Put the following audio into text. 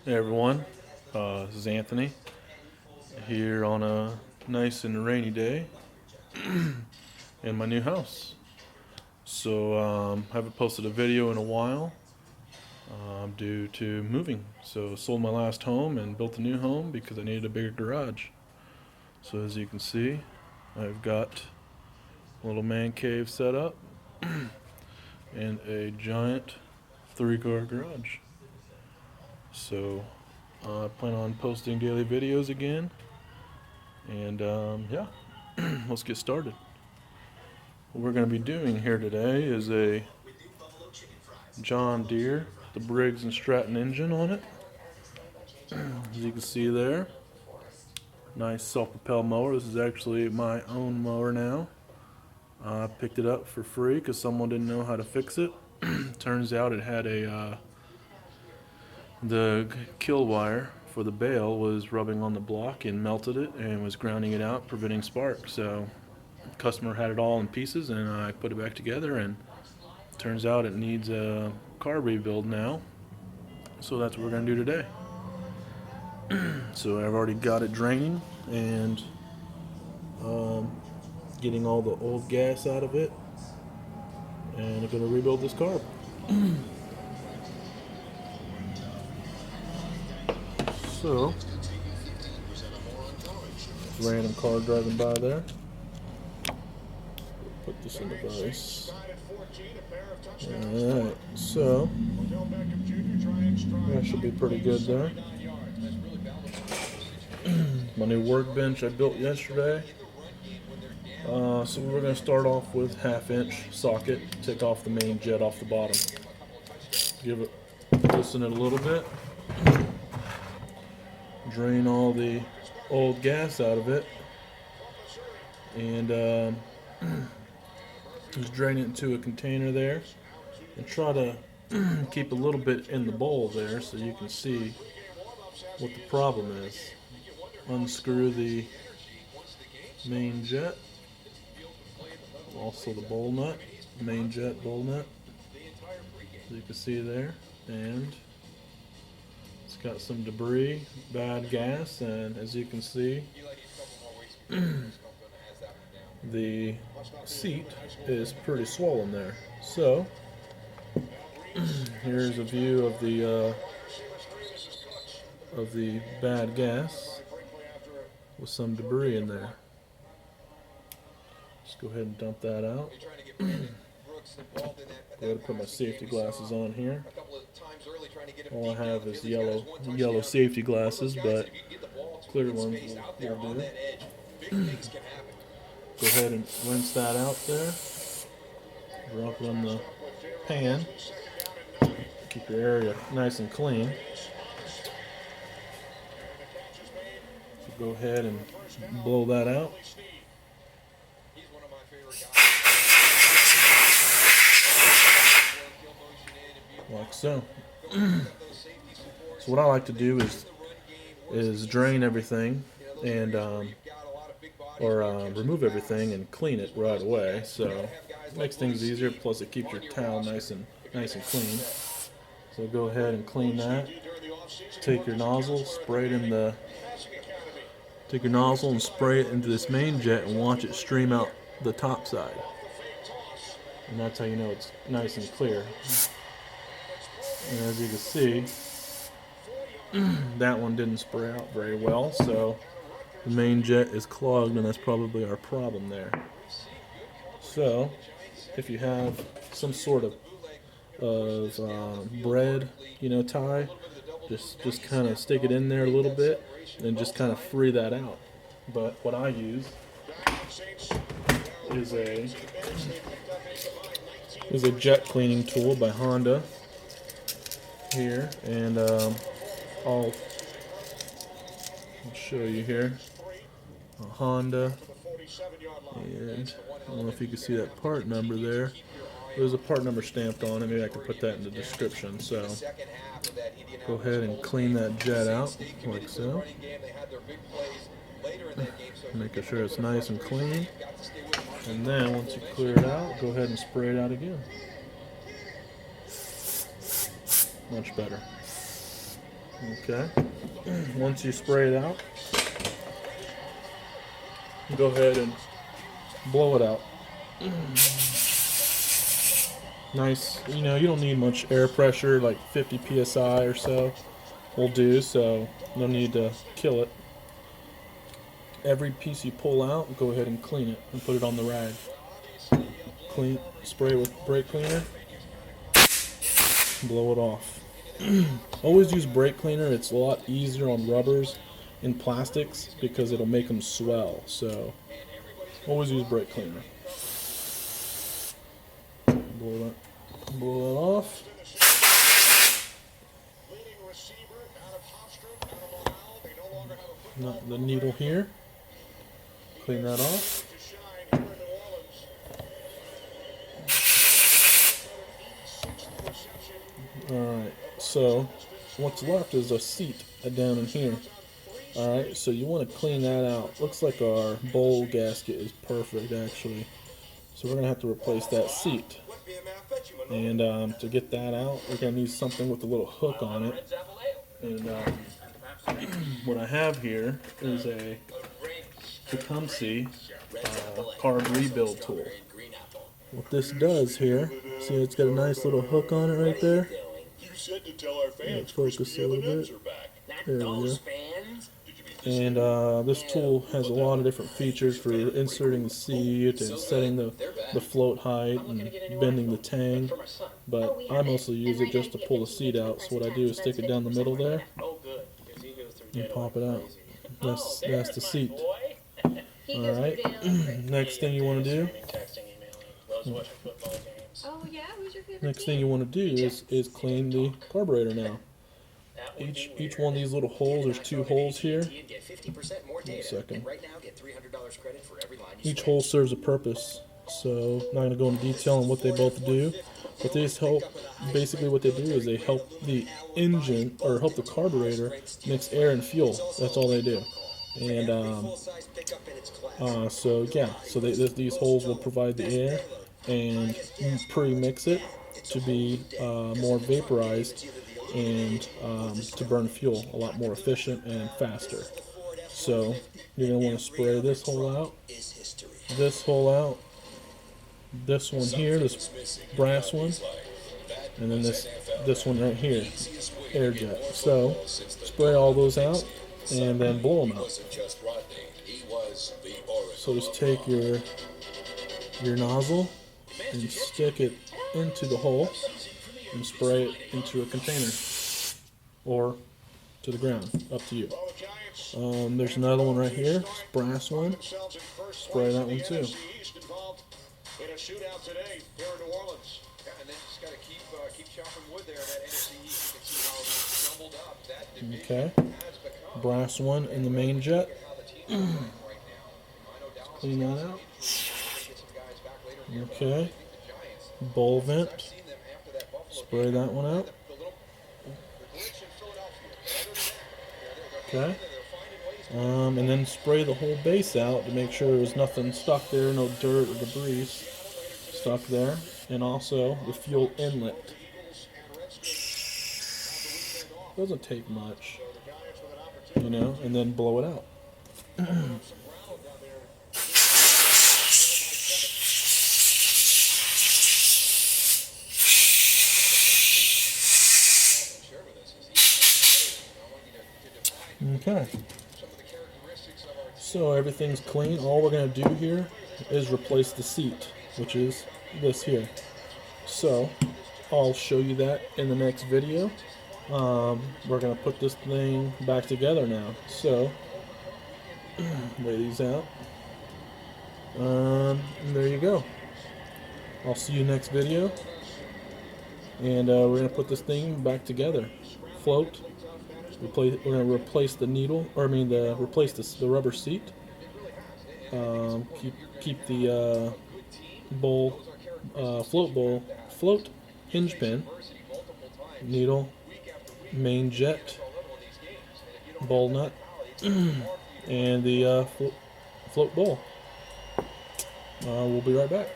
Hey everyone, this is Anthony here on a nice and rainy day in my new house. So I haven't posted a video in a while due to moving. So sold my last home and built a new home because I needed a bigger garage. So as you can see, I've got a little man cave set up and a giant 3-car garage. So I plan on posting daily videos again. And yeah, let's get started. What we're going to be doing here today is a John Deere, the Briggs and Stratton engine on it. As you can see there, nice self-propelled mower. This is actually my own mower now. I picked it up for free because someone didn't know how to fix it. Turns out it had the kill wire for the bale was rubbing on the block and melted it and was grounding it out, preventing spark. So the customer had it all in pieces and I put it back together, and turns out it needs a carb rebuild now. So that's what we're going to do today. So I've already got it draining and getting all the old gas out of it, and I'm going to rebuild this carb. So, random car driving by there. Put this in the vise. Alright, so that should be pretty good there. My new workbench I built yesterday. So we're going to start off with 1/2-inch socket, take off the main jet off the bottom. Loosen it a little bit. Drain all the old gas out of it. And just drain it into a container there. And try to keep a little bit in the bowl there so you can see what the problem is. Unscrew the main jet, also the bowl nut, main jet bowl nut, as you can see there, and it's got some debris, bad gas, and as you can see, the seat is pretty swollen there. So here's a view of the bad gas with some debris in there. Just go ahead and dump that out. Go ahead and put my safety glasses on here. All I have is yellow safety glasses, but clear ones will do. Go ahead and rinse that out there. Drop it on the pan. Keep your area nice and clean. So go ahead and blow that out. Like so. So what I like to do is drain everything and remove everything and clean it right away. So it makes things easier. Plus it keeps your towel nice and clean. So go ahead and clean that. Take your nozzle, take your nozzle and spray it into this main jet and watch it stream out the top side. And that's how you know it's nice and clear. And as you can see, that one didn't spray out very well, so the main jet is clogged, and that's probably our problem there. So if you have some sort of bread, tie, just kind of stick it in there a little bit and just kind of free that out. But what I use is a jet cleaning tool by Honda here, and I'll show you here. A Honda, and I don't know if you can see that part number there. There's a part number stamped on it. Maybe I can put that in the description. So go ahead and clean that jet out like so. Making sure it's nice and clean. And then once you clear it out, go ahead and spray it out again. Much better. Okay. Once you spray it out, go ahead and blow it out. Nice. You know, you don't need much air pressure, like 50 psi or so will do, so no need to kill it. Every piece you pull out, go ahead and clean it and put it on the rag. Clean, spray with brake cleaner, blow it off. Always use brake cleaner. It's a lot easier on rubbers and plastics because it'll make them swell. So always use brake cleaner. Blow it off. Not the needle here. Clean that off. Alright, so what's left is a seat down in here. Alright, so you want to clean that out. Looks like our bowl gasket is perfect actually. So we're going to have to replace that seat. And to get that out, we're going to need something with a little hook on it. And what I have here is a Tecumseh Carb rebuild tool. What this does here, see it's got a nice little hook on it right there. Let's focus a little bit. There we go. And this tool has a lot of different features for inserting the seat and setting the float height and bending the tang. But I mostly use it just to pull the seat out. So what I do is stick it down the middle there and pop it out. That's the seat. Alright, next thing you want to do. Next thing you want to do is clean the carburetor now. Each one of these little holes, there's 2 holes here. 1 second. Each hole serves a purpose, so I'm not going to go into detail on what they both do. But these help, basically what they do is they help the engine, or help the carburetor mix air and fuel. That's all they do. And so yeah, so these holes will provide the air and pre-mix it to be more vaporized and to burn fuel a lot more efficient and faster. So you're going to want to spray this hole out, this hole out, this one here, this brass one, and then this one right here, air jet. So spray all those out and then blow them out. So just take your nozzle and stick it into the hole and spray it into a container or to the ground, up to you. There's another one right here, brass one. Spray that one too. Okay, brass one in the main jet. Clean that out. Okay, bowl vent. Spray that one out. Okay. And then spray the whole base out to make sure there's nothing stuck there, no dirt or debris stuck there. And also the fuel inlet. Doesn't take much, you know, and then blow it out. Okay, so everything's clean. All we're going to do here is replace the seat, which is this here. So I'll show you that in the next video. We're going to put this thing back together now. So lay these out. There you go. I'll see you next video. And we're going to put this thing back together. Float. We're going to replace the needle, or replace the rubber seat. Keep the float hinge pin, needle, main jet, bowl nut, and the float bowl. We'll be right back.